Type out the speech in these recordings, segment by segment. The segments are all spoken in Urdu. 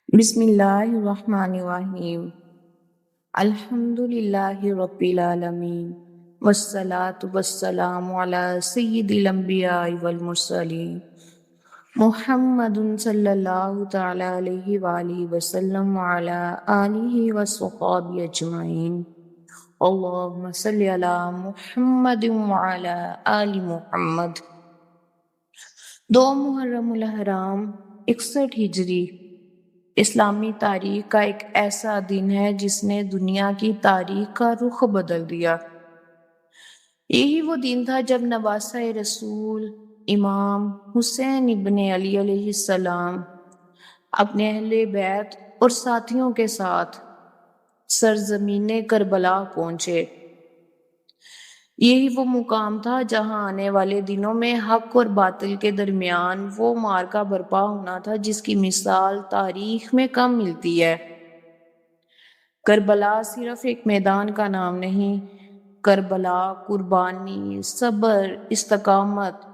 بسم اللہ الرحمن الرحیم الحمد للہ رب العالمین والصلاة والسلام علی سید الانبیاء والمرسلین محمد صلی اللہ تعالی علیہ وآلہ وسلم وعلی آلہ وصحبہ اجمعین اللہم صلی علی محمد وعلی آل محمد۔ 2 محرم الحرام 61 ہجری اسلامی تاریخ کا ایک ایسا دن ہے جس نے دنیا کی تاریخ کا رخ بدل دیا۔ یہی وہ دن تھا جب نواسہ رسول امام حسین ابن علی علیہ السلام اپنے اہل بیت اور ساتھیوں کے ساتھ سرزمین کربلا پہنچے۔ یہی وہ مقام تھا جہاں آنے والے دنوں میں حق اور باطل کے درمیان وہ معرکہ برپا ہونا تھا جس کی مثال تاریخ میں کم ملتی ہے۔ کربلا صرف ایک میدان کا نام نہیں، کربلا قربانی، صبر، استقامت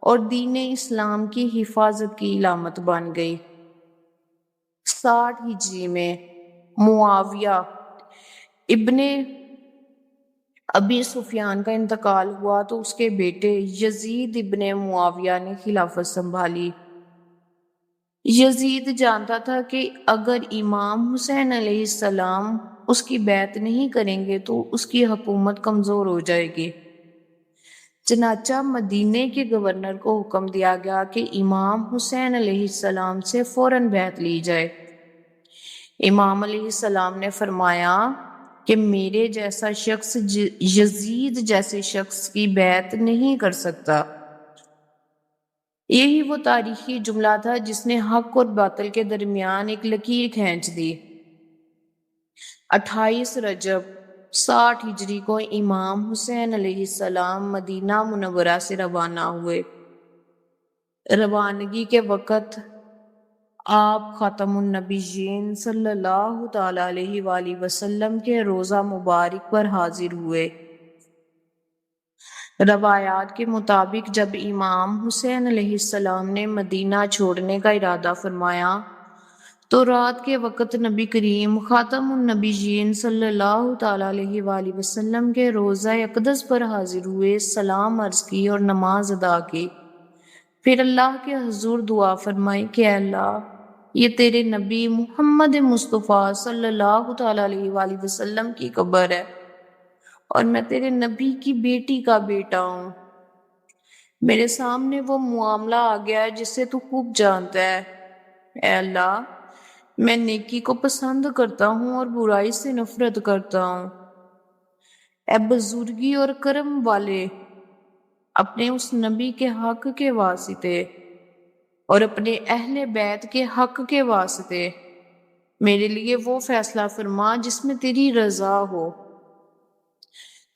اور دین اسلام کی حفاظت کی علامت بن گئی۔ 60 ہجری میں معاویہ ابن ابی سفیان کا انتقال ہوا تو اس کے بیٹے یزید ابن معاویہ نے خلافت سنبھالی۔ یزید جانتا تھا کہ اگر امام حسین علیہ السلام اس کی بیعت نہیں کریں گے تو اس کی حکومت کمزور ہو جائے گی۔ چنانچہ مدینے کے گورنر کو حکم دیا گیا کہ امام حسین علیہ السلام سے فوراً بیعت لی جائے۔ امام علیہ السلام نے فرمایا کہ میرے جیسا شخص یزید جیسے شخص کی بیعت نہیں کر سکتا۔ یہی وہ تاریخی جملہ تھا جس نے حق اور باطل کے درمیان ایک لکیر کھینچ دی۔ 28 رجب 60 ہجری کو امام حسین علیہ السلام مدینہ منورہ سے روانہ ہوئے۔ روانگی کے وقت آپ خاتم النبیین صلی اللہ تعالی علیہ وآلہ وسلم کے روضہ مبارک پر حاضر ہوئے۔ روایات کے مطابق جب امام حسین علیہ السلام نے مدینہ چھوڑنے کا ارادہ فرمایا تو رات کے وقت نبی کریم خاتم النبیین صلی اللہ تعالی علیہ وآلہ وسلم کے روضہ اقدس پر حاضر ہوئے، سلام عرض کی اور نماز ادا کی۔ پھر اللہ کے حضور دعا فرمائی کہ اے اللہ، یہ تیرے نبی محمد مصطفیٰ صلی اللہ تعالی علیہ وآلہ وسلم کی قبر ہے اور میں تیرے نبی کی بیٹی کا بیٹا ہوں۔ میرے سامنے وہ معاملہ آ گیا ہے جسے تو خوب جانتا ہے۔ اے اللہ، میں نیکی کو پسند کرتا ہوں اور برائی سے نفرت کرتا ہوں۔ اے بزرگی اور کرم والے، اپنے اس نبی کے حق کے واسطے اور اپنے اہل بیت کے حق کے واسطے میرے لیے وہ فیصلہ فرما جس میں تیری رضا ہو۔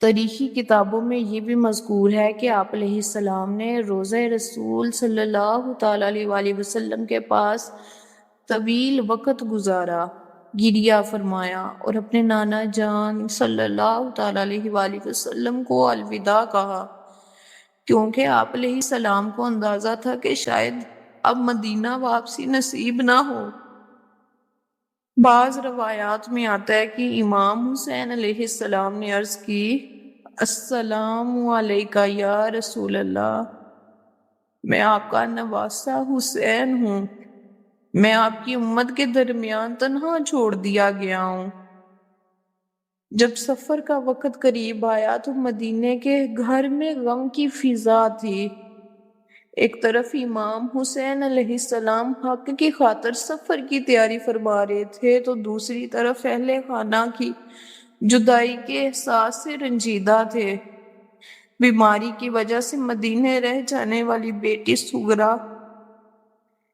تاریخی کتابوں میں یہ بھی مذکور ہے کہ آپ علیہ السلام نے روضہ رسول صلی اللہ تعالی علیہ وآلہ وسلم کے پاس طویل وقت گزارا، گریہ فرمایا اور اپنے نانا جان صلی اللہ تعالی علیہ وآلہ وسلم کو الوداع کہا، کیونکہ آپ علیہ السلام کو اندازہ تھا کہ شاید اب مدینہ واپسی نصیب نہ ہو۔ بعض روایات میں آتا ہے کہ امام حسین علیہ السلام نے عرض کی، السلام علیکہ یا رسول اللہ، میں آپ کا نواسہ حسین ہوں، میں آپ کی امت کے درمیان تنہا چھوڑ دیا گیا ہوں۔ جب سفر کا وقت قریب آیا تو مدینے کے گھر میں غم کی فضا تھی۔ ایک طرف امام حسین علیہ السلام حق کی خاطر سفر کی تیاری فرما رہے تھے تو دوسری طرف اہل خانہ کی جدائی کے احساس سے رنجیدہ تھے۔ بیماری کی وجہ سے مدینے رہ جانے والی بیٹی سغرا،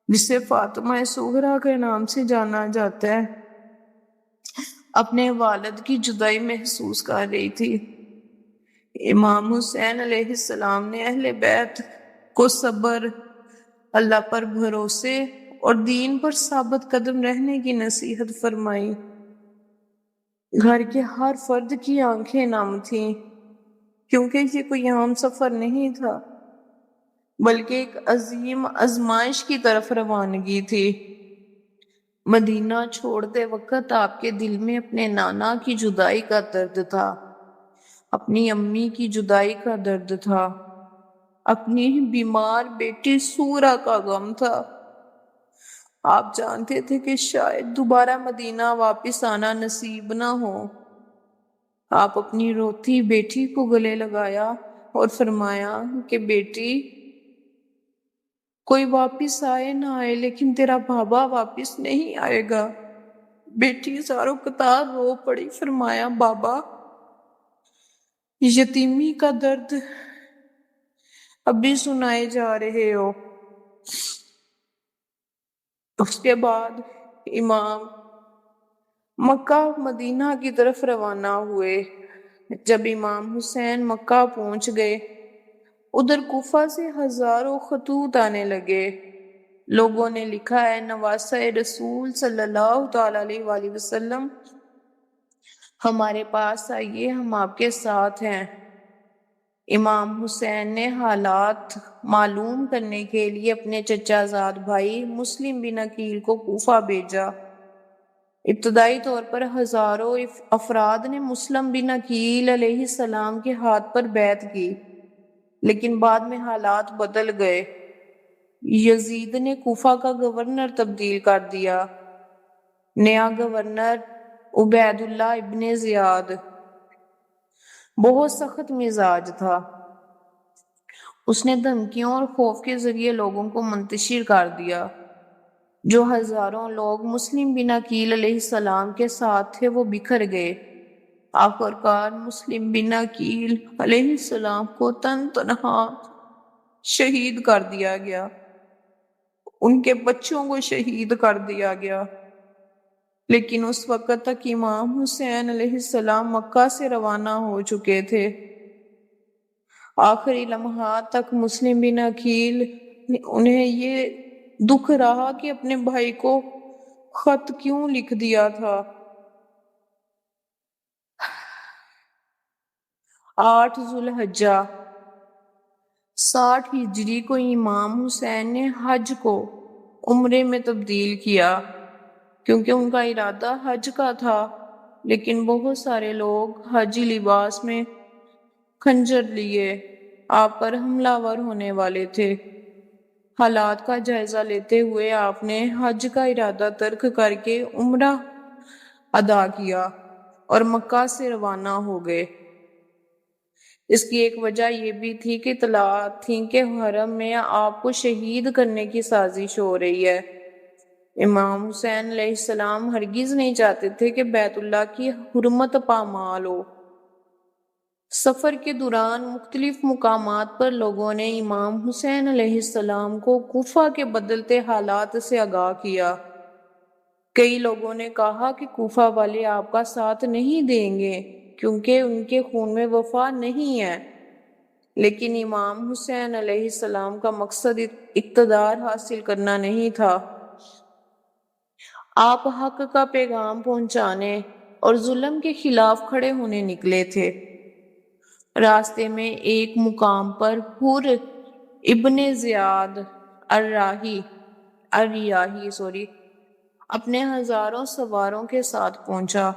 جسے فاطمہ سغرا کے نام سے جانا جاتا ہے، اپنے والد کی جدائی محسوس کر رہی تھی۔ امام حسین علیہ السلام نے اہل بیت کو صبر، اللہ پر بھروسے اور دین پر ثابت قدم رہنے کی نصیحت فرمائی۔ گھر کے ہر فرد کی آنکھیں نم تھیں، کیونکہ یہ کوئی عام سفر نہیں تھا بلکہ ایک عظیم آزمائش کی طرف روانگی تھی۔ مدینہ چھوڑتے وقت آپ کے دل میں اپنے نانا کی جدائی کا درد تھا، اپنی امی کی جدائی کا درد تھا، اپنی بیمار بیٹی سورا کا غم تھا۔ آپ جانتے تھے کہ شاید دوبارہ مدینہ واپس آنا نصیب نہ ہو۔ آپ اپنی روتی بیٹی کو گلے لگایا اور فرمایا کہ بیٹی، کوئی واپس آئے نہ آئے لیکن تیرا بابا واپس نہیں آئے گا۔ بیٹی زاروں قطار رو پڑی، فرمایا بابا، یتیمی کا درد ابھی سنائے جا رہے ہو۔ اس کے بعد امام مکہ مدینہ کی طرف روانہ ہوئے۔ جب امام حسین مکہ پہنچ گئے، ادھر کوفہ سے ہزاروں خطوط آنے لگے۔ لوگوں نے لکھا ہے، نواسہ رسول صلی اللہ تعالی علیہ وآلہ وسلم، ہمارے پاس آئیے، ہم آپ کے ساتھ ہیں۔ امام حسین نے حالات معلوم کرنے کے لیے اپنے چچا زاد بھائی مسلم بن عقیل کو کوفہ بھیجا۔ ابتدائی طور پر ہزاروں افراد نے مسلم بن عقیل علیہ السلام کے ہاتھ پر بیعت کی، لیکن بعد میں حالات بدل گئے۔ یزید نے کوفہ کا گورنر تبدیل کر دیا۔ نیا گورنر عبید اللہ ابن زیاد بہت سخت مزاج تھا۔ اس نے دھمکیوں اور خوف کے ذریعے لوگوں کو منتشر کر دیا۔ جو ہزاروں لوگ مسلم بن عقیل علیہ السلام کے ساتھ تھے وہ بکھر گئے۔ آخرکار مسلم بن عقیل علیہ السلام کو تن تنہا شہید کر دیا گیا، ان کے بچوں کو شہید کر دیا گیا۔ لیکن اس وقت تک امام حسین علیہ السلام مکہ سے روانہ ہو چکے تھے۔ آخری لمحات تک مسلم بن عقیل انہیں یہ دکھ رہا کہ اپنے بھائی کو خط کیوں لکھ دیا تھا۔ 8 ذوالحجہ 60 ہجری کو امام حسین نے حج کو عمرے میں تبدیل کیا، کیونکہ ان کا ارادہ حج کا تھا، لیکن بہت سارے لوگ حجی لباس میں خنجر لیے آپ پر حملہ آور ہونے والے تھے۔ حالات کا جائزہ لیتے ہوئے آپ نے حج کا ارادہ ترک کر کے عمرہ ادا کیا اور مکہ سے روانہ ہو گئے۔ اس کی ایک وجہ یہ بھی تھی کہ اطلاعات تھیں کہ حرم میں آپ کو شہید کرنے کی سازش ہو رہی ہے۔ امام حسین علیہ السلام ہرگز نہیں چاہتے تھے کہ بیت اللہ کی حرمت پامال ہو۔ سفر کے دوران مختلف مقامات پر لوگوں نے امام حسین علیہ السلام کو کوفہ کے بدلتے حالات سے آگاہ کیا۔ کئی لوگوں نے کہا کہ کوفہ والے آپ کا ساتھ نہیں دیں گے کیونکہ ان کے خون میں وفا نہیں ہے، لیکن امام حسین علیہ السلام کا مقصد اقتدار حاصل کرنا نہیں تھا۔ آپ حق کا پیغام پہنچانے اور ظلم کے خلاف کھڑے ہونے نکلے تھے۔ راستے میں ایک مقام پر حر ابن زیاد الریاحی اپنے ہزاروں سواروں کے ساتھ پہنچا۔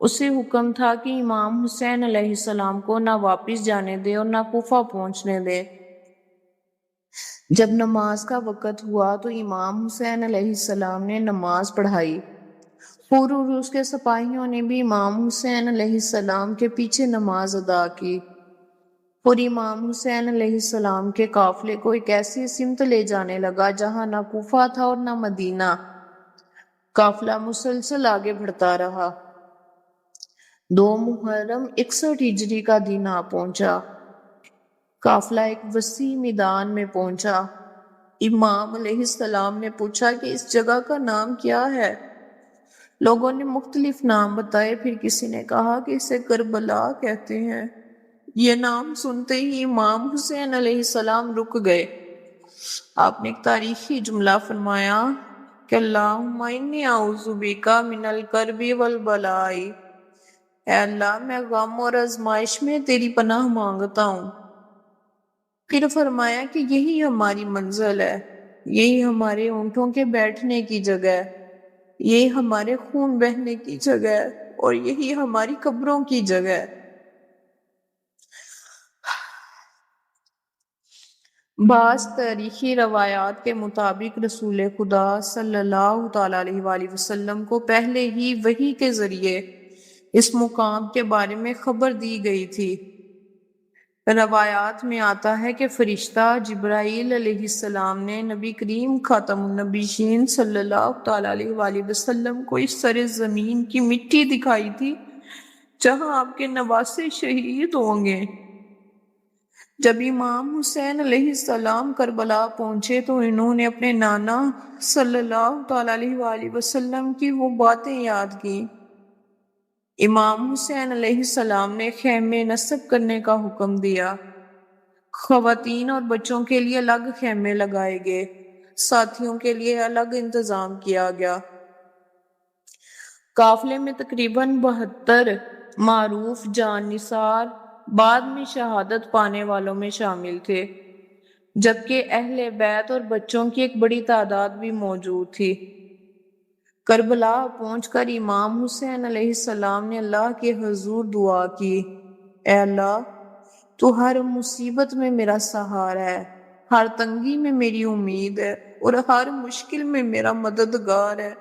اسے حکم تھا کہ امام حسین علیہ السلام کو نہ واپس جانے دے اور نہ کوفہ پہنچنے دے۔ جب نماز کا وقت ہوا تو امام حسین علیہ السلام نے نماز پڑھائی۔ حر اور اس کے سپاہیوں نے بھی امام حسین علیہ السلام کے پیچھے نماز ادا کی۔ اور امام حسین علیہ السلام کے قافلے کو ایک ایسی سمت لے جانے لگا جہاں نہ کوفہ تھا اور نہ مدینہ۔ قافلہ مسلسل آگے بڑھتا رہا۔ 2 محرم 61 ہجری کا دن آ پہنچا۔ قافلہ ایک وسیع میدان میں پہنچا۔ امام علیہ السلام نے پوچھا کہ اس جگہ کا نام کیا ہے؟ لوگوں نے مختلف نام بتائے، پھر کسی نے کہا کہ اسے کربلا کہتے ہیں۔ یہ نام سنتے ہی امام حسین علیہ السلام رک گئے۔ آپ نے ایک تاریخی جملہ فرمایا کہ اللہم انی اعوذ بک من الکرب والبلاء، اے اللہ میں غم اور آزمائش میں تیری پناہ مانگتا ہوں۔ پھر فرمایا کہ یہی ہماری منزل ہے، یہی ہمارے اونٹوں کے بیٹھنے کی جگہ ہے۔ یہ ہمارے خون بہنے کی جگہ ہے اور یہی ہماری قبروں کی جگہ ہے۔ بعض تاریخی روایات کے مطابق رسول خدا صلی اللہ تعالیٰ علیہ وآلہ وسلم کو پہلے ہی وحی کے ذریعے اس مقام کے بارے میں خبر دی گئی تھی۔ روایات میں آتا ہے کہ فرشتہ جبرائیل علیہ السلام نے نبی کریم خاتم النبیین صلی اللہ تعالیٰ علیہ وآلہ وسلم کو اس سر زمین کی مٹی دکھائی تھی جہاں آپ کے نواسے شہید ہوں گے۔ جب امام حسین علیہ السلام کربلا پہنچے تو انہوں نے اپنے نانا صلی اللہ تعالیٰ علیہ وآلہ وسلم کی وہ باتیں یاد کی۔ امام حسین علیہ السلام نے خیمے نصب کرنے کا حکم دیا۔ خواتین اور بچوں کے لیے الگ خیمے لگائے گئے، ساتھیوں کے لیے الگ انتظام کیا گیا۔ قافلے میں تقریباً 72 معروف جان نثار بعد میں شہادت پانے والوں میں شامل تھے، جبکہ اہل بیت اور بچوں کی ایک بڑی تعداد بھی موجود تھی۔ کربلا پہنچ کر امام حسین علیہ السلام نے اللہ کے حضور دعا کی، اے اللہ، تو ہر مصیبت میں میرا سہارا ہے، ہر تنگی میں میری امید ہے اور ہر مشکل میں میرا مددگار ہے۔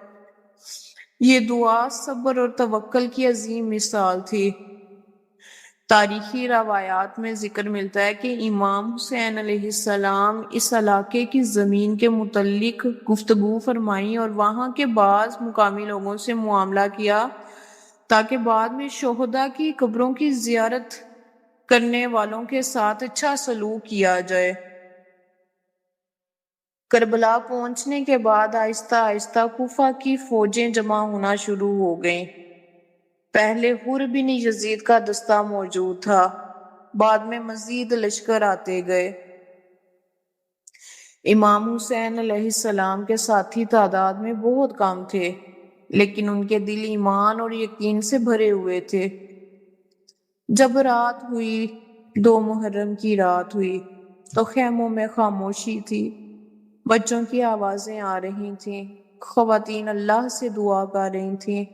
یہ دعا صبر اور توکل کی عظیم مثال تھی۔ تاریخی روایات میں ذکر ملتا ہے کہ امام حسین علیہ السلام اس علاقے کی زمین کے متعلق گفتگو فرمائی اور وہاں کے بعض مقامی لوگوں سے معاملہ کیا تاکہ بعد میں شہداء کی قبروں کی زیارت کرنے والوں کے ساتھ اچھا سلوک کیا جائے۔ کربلا پہنچنے کے بعد آہستہ آہستہ کوفہ کی فوجیں جمع ہونا شروع ہو گئیں۔ پہلے حر بن یزید کا دستہ موجود تھا، بعد میں مزید لشکر آتے گئے۔ امام حسین علیہ السلام کے ساتھی تعداد میں بہت کم تھے، لیکن ان کے دل ایمان اور یقین سے بھرے ہوئے تھے۔ جب رات ہوئی، 2 محرم کی رات ہوئی، تو خیموں میں خاموشی تھی۔ بچوں کی آوازیں آ رہی تھیں، خواتین اللہ سے دعا کر رہی تھیں،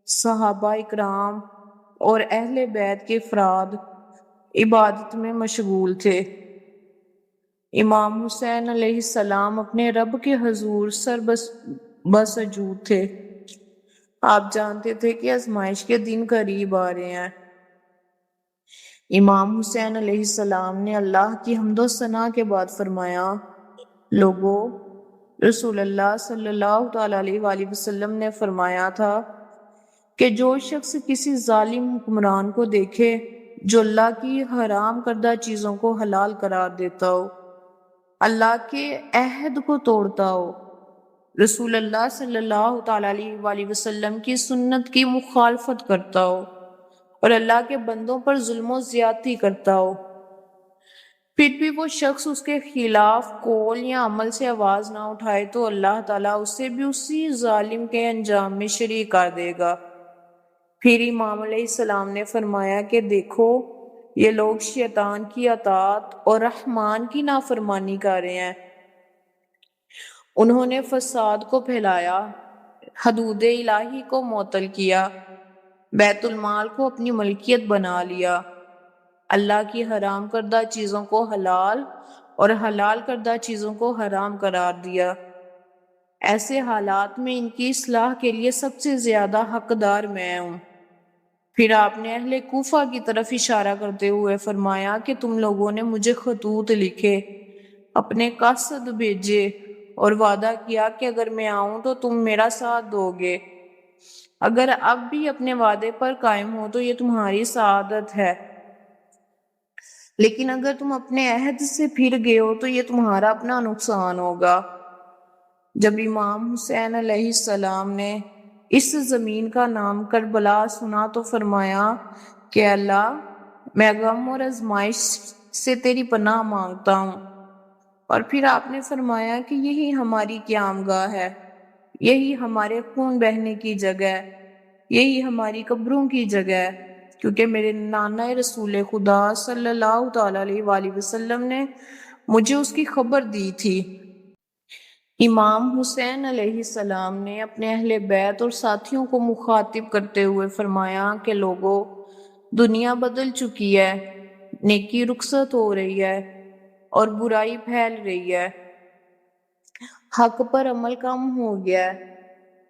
صحابہ اکرام اور اہل بیت کے افراد عبادت میں مشغول تھے۔ امام حسین علیہ السلام اپنے رب کے حضور سر بسجود تھے۔ آپ جانتے تھے کہ آزمائش کے دن قریب آ رہے ہیں۔ امام حسین علیہ السلام نے اللہ کی حمد و ثنا کے بعد فرمایا، لوگو، رسول اللہ صلی اللہ تعالیٰ علیہ وآلہ وسلم نے فرمایا تھا کہ جو شخص کسی ظالم حکمران کو دیکھے جو اللہ کی حرام کردہ چیزوں کو حلال قرار دیتا ہو، اللہ کے عہد کو توڑتا ہو، رسول اللہ صلی اللہ تعالیٰ علیہ وآلہ وسلم کی سنت کی مخالفت کرتا ہو اور اللہ کے بندوں پر ظلم و زیادتی کرتا ہو، پھر بھی وہ شخص اس کے خلاف قول یا عمل سے آواز نہ اٹھائے تو اللہ تعالیٰ اسے بھی اسی ظالم کے انجام میں شریک کر دے گا۔ پھر امام علیہ السلام نے فرمایا کہ دیکھو، یہ لوگ شیطان کی اطاعت اور رحمان کی نافرمانی کر رہے ہیں۔ انہوں نے فساد کو پھیلایا، حدود الہی کو معطل کیا، بیت المال کو اپنی ملکیت بنا لیا، اللہ کی حرام کردہ چیزوں کو حلال اور حلال کردہ چیزوں کو حرام قرار دیا۔ ایسے حالات میں ان کی اصلاح کے لیے سب سے زیادہ حقدار میں ہوں۔ پھر آپ نے اہل کوفہ کی طرف اشارہ کرتے ہوئے فرمایا کہ تم لوگوں نے مجھے خطوط لکھے، اپنے قاصد بھیجے اور وعدہ کیا کہ اگر میں آؤں تو تم میرا ساتھ دو گے۔ اگر اب بھی اپنے وعدے پر قائم ہو تو یہ تمہاری سعادت ہے، لیکن اگر تم اپنے عہد سے پھر گئے ہو تو یہ تمہارا اپنا نقصان ہوگا۔ جب امام حسین علیہ السلام نے اس زمین کا نام کربلا سنا تو فرمایا کہ اللہ، میں غم اور آزمائش سے تیری پناہ مانگتا ہوں۔ اور پھر آپ نے فرمایا کہ یہی ہماری قیام گاہ ہے، یہی ہمارے خون بہنے کی جگہ ہے، یہی ہماری قبروں کی جگہ ہے، کیونکہ میرے نانا رسول خدا صلی اللہ تعالیٰ علیہ وآلہ وسلم نے مجھے اس کی خبر دی تھی۔ امام حسین علیہ السلام نے اپنے اہل بیت اور ساتھیوں کو مخاطب کرتے ہوئے فرمایا کہ لوگوں، دنیا بدل چکی ہے، نیکی رخصت ہو رہی ہے اور برائی پھیل رہی ہے، حق پر عمل کم ہو گیا ہے۔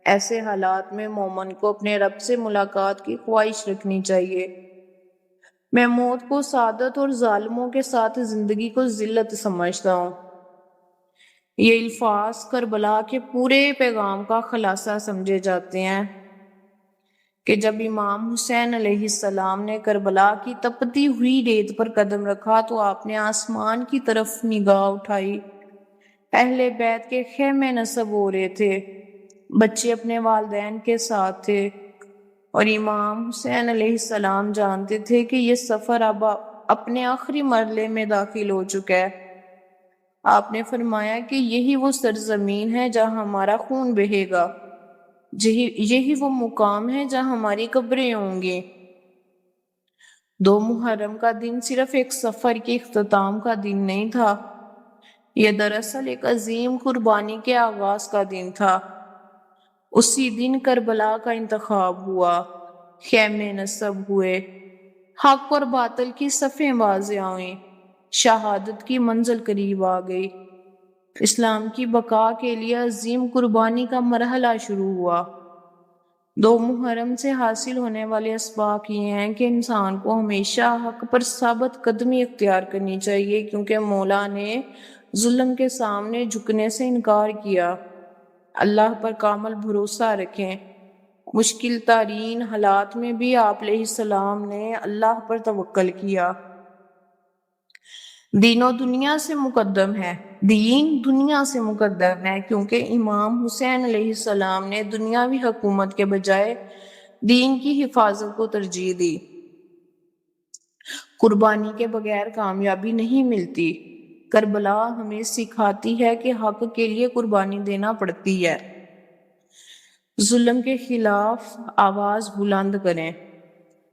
ایسے حالات میں مومن کو اپنے رب سے ملاقات کی خواہش رکھنی چاہیے۔ میں موت کو سعادت اور ظالموں کے ساتھ زندگی کو ذلت سمجھتا ہوں۔ یہ الفاظ کربلا کے پورے پیغام کا خلاصہ سمجھے جاتے ہیں کہ جب امام حسین علیہ السلام نے کربلا کی تپتی ہوئی ریت پر قدم رکھا تو آپ نے آسمان کی طرف نگاہ اٹھائی۔ اہل بیت کے خیمے نصب ہو رہے تھے، بچے اپنے والدین کے ساتھ تھے، اور امام حسین علیہ السلام جانتے تھے کہ یہ سفر اب اپنے آخری مرحلے میں داخل ہو چکا ہے۔ آپ نے فرمایا کہ یہی وہ سرزمین ہے جہاں ہمارا خون بہے گا، یہی وہ مقام ہے جہاں ہماری قبریں ہوں گی۔ 2 محرم کا دن صرف ایک سفر کے اختتام کا دن نہیں تھا، یہ دراصل ایک عظیم قربانی کے آغاز کا دن تھا۔ اسی دن کربلا کا انتخاب ہوا، خیمے نصب ہوئے، حق اور باطل کی صفیں واضح ہوئیں، شہادت کی منزل قریب آ گئی، اسلام کی بقا کے لیے عظیم قربانی کا مرحلہ شروع ہوا۔ 2 محرم سے حاصل ہونے والے اسباق یہ ہیں کہ انسان کو ہمیشہ حق پر ثابت قدمی اختیار کرنی چاہیے، کیونکہ مولا نے ظلم کے سامنے جھکنے سے انکار کیا۔ اللہ پر کامل بھروسہ رکھیں۔ مشکل ترین حالات میں بھی آپ علیہ السلام نے اللہ پر توکل کیا۔ دین و دنیا سے مقدم ہے، دین دنیا سے مقدم ہے، کیونکہ امام حسین علیہ السلام نے دنیاوی حکومت کے بجائے دین کی حفاظت کو ترجیح دی۔ قربانی کے بغیر کامیابی نہیں ملتی۔ کربلا ہمیں سکھاتی ہے کہ حق کے لیے قربانی دینا پڑتی ہے۔ ظلم کے خلاف آواز بلند کریں،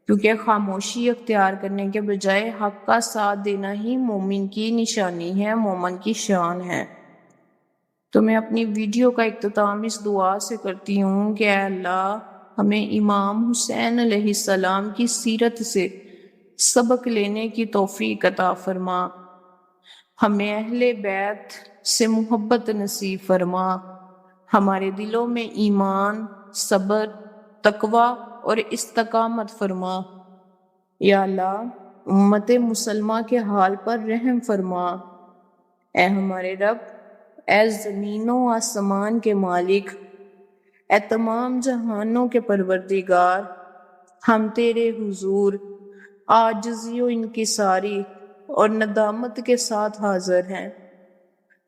کیونکہ خاموشی اختیار کرنے کے بجائے حق کا ساتھ دینا ہی مومن کی نشانی ہے، مومن کی شان ہے۔ تو میں اپنی ویڈیو کا اختتام اس دعا سے کرتی ہوں کہ اے اللہ، ہمیں امام حسین علیہ السلام کی سیرت سے سبق لینے کی توفیق عطا فرما، ہمیں اہل بیت سے محبت نصیب فرما، ہمارے دلوں میں ایمان، صبر، تقوی اور استقامت فرما۔ یا اللہ، امت مسلمہ کے حال پر رحم فرما۔ اے ہمارے رب، اے زمین و آسمان کے مالک، اے تمام جہانوں کے پروردگار، ہم تیرے حضور عاجزی و انکساری اور ندامت کے ساتھ حاضر ہیں۔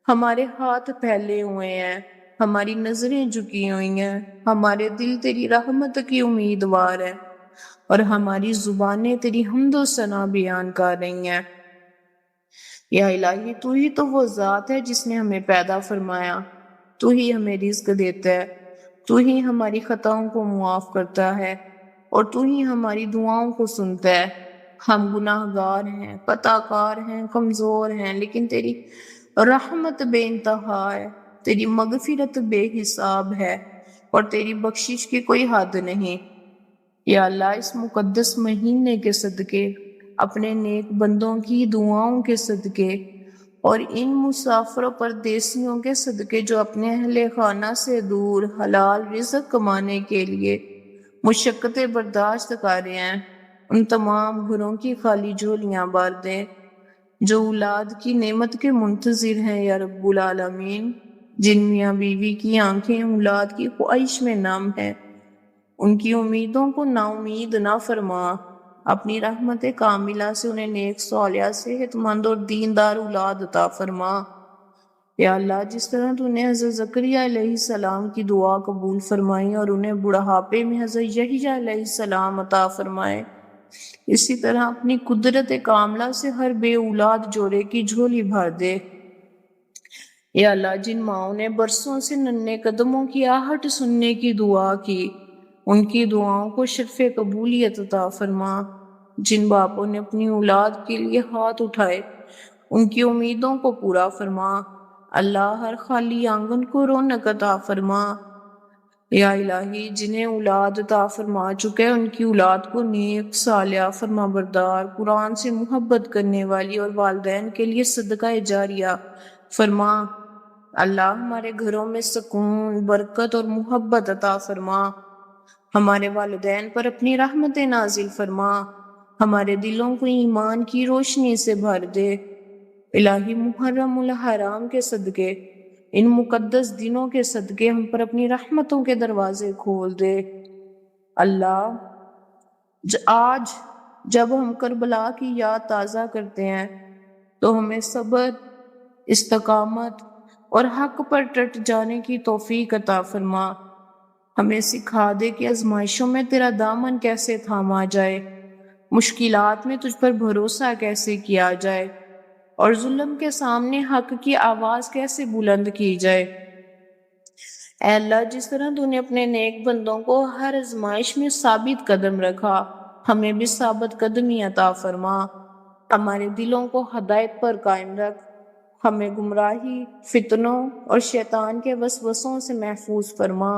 ہمارے ہاتھ پھیلے ہوئے ہیں، ہماری نظریں جھکی ہوئی ہیں، ہمارے دل تیری رحمت کی امیدوار ہیں، اور ہماری زبانیں تیری حمد و ثنا بیان کر رہی ہیں۔ یا الہی، تو ہی تو وہ ذات ہے جس نے ہمیں پیدا فرمایا، تو ہی ہمیں رزق دیتا ہے، تو ہی ہماری خطاؤں کو معاف کرتا ہے، اور تو ہی ہماری دعاؤں کو سنتا ہے۔ ہم گناہ گار ہیں، خطا کار ہیں، کمزور ہیں، لیکن تیری رحمت بے انتہا ہے، تیری مغفرت بے حساب ہے، اور تیری بخشش کی کوئی حد نہیں۔ یا اللہ، اس مقدس مہینے کے صدقے، اپنے نیک بندوں کی دعاؤں کے صدقے، اور ان مسافروں پردیسیوں کے صدقے جو اپنے اہل خانہ سے دور حلال رزق کمانے کے لیے مشقتیں برداشت کر رہے ہیں، ان تمام گھروں کی خالی جھولیاں بھر دے جو اولاد کی نعمت کے منتظر ہیں۔ یا رب العالمین، جن میاں بیوی کی آنکھیں اولاد کی خواہش میں نم ہیں، ان کی امیدوں کو نا امید نہ فرما، اپنی رحمت کاملہ سے انہیں نیک صالحہ صحت مند اور دیندار اولاد عطا فرما۔ یا اللہ، جس طرح تو نے حضرت زکریا علیہ السلام کی دعا قبول فرمائی اور انہیں بڑھاپے میں حضرت یحییٰ علیہ السلام عطا فرمائے، اسی طرح اپنی قدرت کاملہ سے ہر بے اولاد جوڑے کی جھولی بھر دے۔ یا اللہ، جن ماؤں نے برسوں سے ننھے قدموں کی آہٹ سننے کی دعا کی، ان کی دعاؤں کو شرف قبولیت عطا فرما۔ جن باپوں نے اپنی اولاد کے لیے ہاتھ اٹھائے، ان کی امیدوں کو پورا فرما۔ اللہ ہر خالی آنگن کو رونق عطا فرما۔ یا الہی جنہیں اولاد عطا فرما چکے ان کی اولاد کو نیک صالحہ فرما بردار قرآن سے محبت کرنے والی اور والدین کے لیے صدقہ جاریہ فرما۔ اللہ ہمارے گھروں میں سکون برکت اور محبت عطا فرما۔ ہمارے والدین پر اپنی رحمت نازل فرما۔ ہمارے دلوں کو ایمان کی روشنی سے بھر دے۔ الہی محرم الحرام کے صدقے ان مقدس دنوں کے صدقے ہم پر اپنی رحمتوں کے دروازے کھول دے۔ اللہ آج جب ہم کربلا کی یاد تازہ کرتے ہیں تو ہمیں صبر استقامت اور حق پر ڈٹ جانے کی توفیق عطا فرما۔ ہمیں سکھا دے کہ آزمائشوں میں تیرا دامن کیسے تھاما جائے، مشکلات میں تجھ پر بھروسہ کیسے کیا جائے اور ظلم کے سامنے حق کی آواز کیسے بلند کی جائے۔ اے اللہ جس طرح تو نے اپنے نیک بندوں کو ہر آزمائش میں ثابت قدم رکھا، ہمیں بھی ثابت قدمی عطا فرما۔ ہمارے دلوں کو ہدایت پر قائم رکھ، ہمیں گمراہی فتنوں اور شیطان کے وسوسوں سے محفوظ فرما۔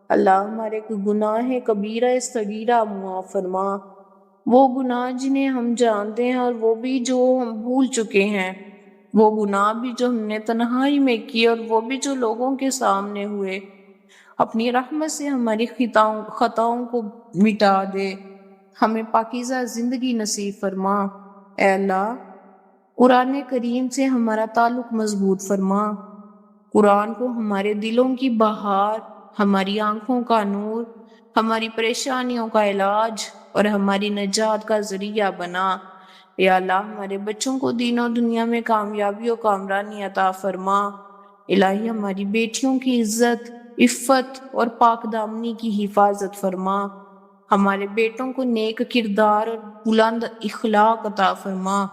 اللہ ہمارے گناہ کبیرہ صغیرہ معاف فرما، وہ گناہ جنہیں ہم جانتے ہیں اور وہ بھی جو ہم بھول چکے ہیں، وہ گناہ بھی جو ہم نے تنہائی میں کیے اور وہ بھی جو لوگوں کے سامنے ہوئے۔ اپنی رحمت سے ہماری خطاؤں کو مٹا دے، ہمیں پاکیزہ زندگی نصیب فرما۔ اے اللہ قرآن کریم سے ہمارا تعلق مضبوط فرما، قرآن کو ہمارے دلوں کی بہار، ہماری آنکھوں کا نور، ہماری پریشانیوں کا علاج اور ہماری نجات کا ذریعہ بنا۔ یا اللہ ہمارے بچوں کو دین و دنیا میں کامیابی و کامرانی عطا فرما۔ الہی ہماری بیٹیوں کی عزت عفت اور پاک دامنی کی حفاظت فرما۔ ہمارے بیٹوں کو نیک کردار اور بلند اخلاق عطا فرما۔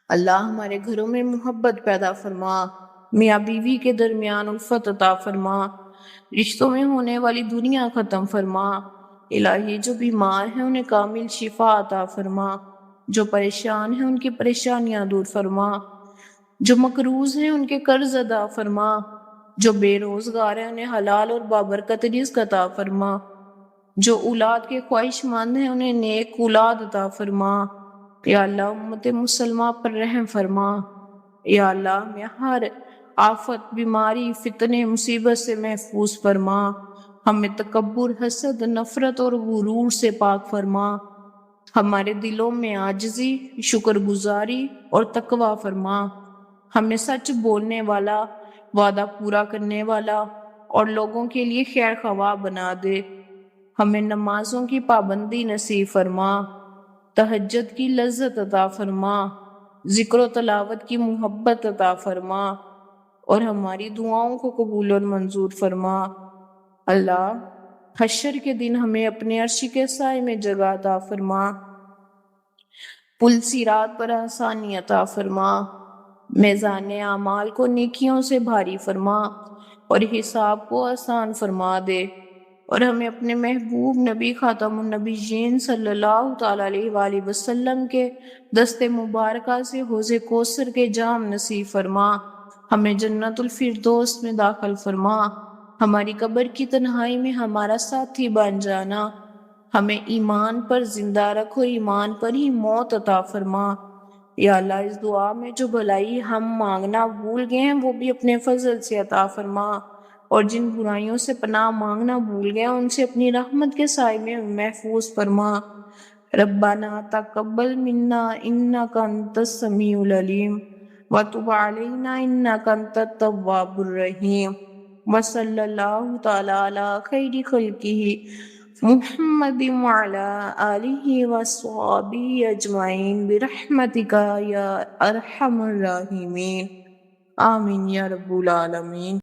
اللہ ہمارے گھروں میں محبت پیدا فرما، میاں بیوی کے درمیان الفت عطا فرما، رشتوں میں ہونے والی دنیا ختم فرما۔ الہی جو بیمار ہیں انہیں کامل شفا عطا فرما، جو پریشان ہیں ان کی پریشانیاں دور فرما، جو مقروض ہیں ان کے قرض ادا فرما، جو بے روزگار ہیں انہیں حلال اور بابرکت رزق عطا فرما، جو اولاد کے خواہش مند ہیں انہیں نیک اولاد عطا فرما۔ یا اللہ امت مسلمہ پر رحم فرما۔ یا اللہ ہمیں ہر آفت بیماری فتنے مصیبت سے محفوظ فرما، ہمیں تکبر حسد نفرت اور غرور سے پاک فرما، ہمارے دلوں میں عاجزی شکر گزاری اور تقوی فرما، ہمیں سچ بولنے والا وعدہ پورا کرنے والا اور لوگوں کے لیے خیر خواہ بنا دے، ہمیں نمازوں کی پابندی نصیب فرما، تہجد کی لذت عطا فرما، ذکر و تلاوت کی محبت عطا فرما اور ہماری دعاؤں کو قبول اور منظور فرما۔ اللہ حشر کے دن ہمیں اپنے عرش کے سائے میں جگہ عطا فرما، پل صراط پر آسانی عطا فرما، میزان اعمال کو نیکیوں سے بھاری فرما اور حساب کو آسان فرما دے، اور ہمیں اپنے محبوب نبی خاتم النبیین صلی اللہ تعالیٰ علیہ وآلہ وسلم کے دست مبارکہ سے حوض کوثر کے جام نصیب فرما، ہمیں جنت الفردوس میں داخل فرما، ہماری قبر کی تنہائی میں ہمارا ساتھی بن جانا، ہمیں ایمان پر زندہ رکھ اور ایمان پر ہی موت عطا فرما۔ یا اللہ اس دعا میں جو بھلائی ہم مانگنا بھول گئے ہیں وہ بھی اپنے فضل سے عطا فرما، اور جن برائیوں سے پناہ مانگنا بھول گئے ان سے اپنی رحمت کے سائے میں محفوظ فرما۔ ربنا تقبل منا انک انت السمیع العلیم وتب علینا انک انت التواب الرحیم وصلی اللہ تعالی علی خیر خلقہ محمد وعلی آلہ وصحبہ اجمعین برحمتک یا ارحم الراحمین، آمین یا رب العالمین۔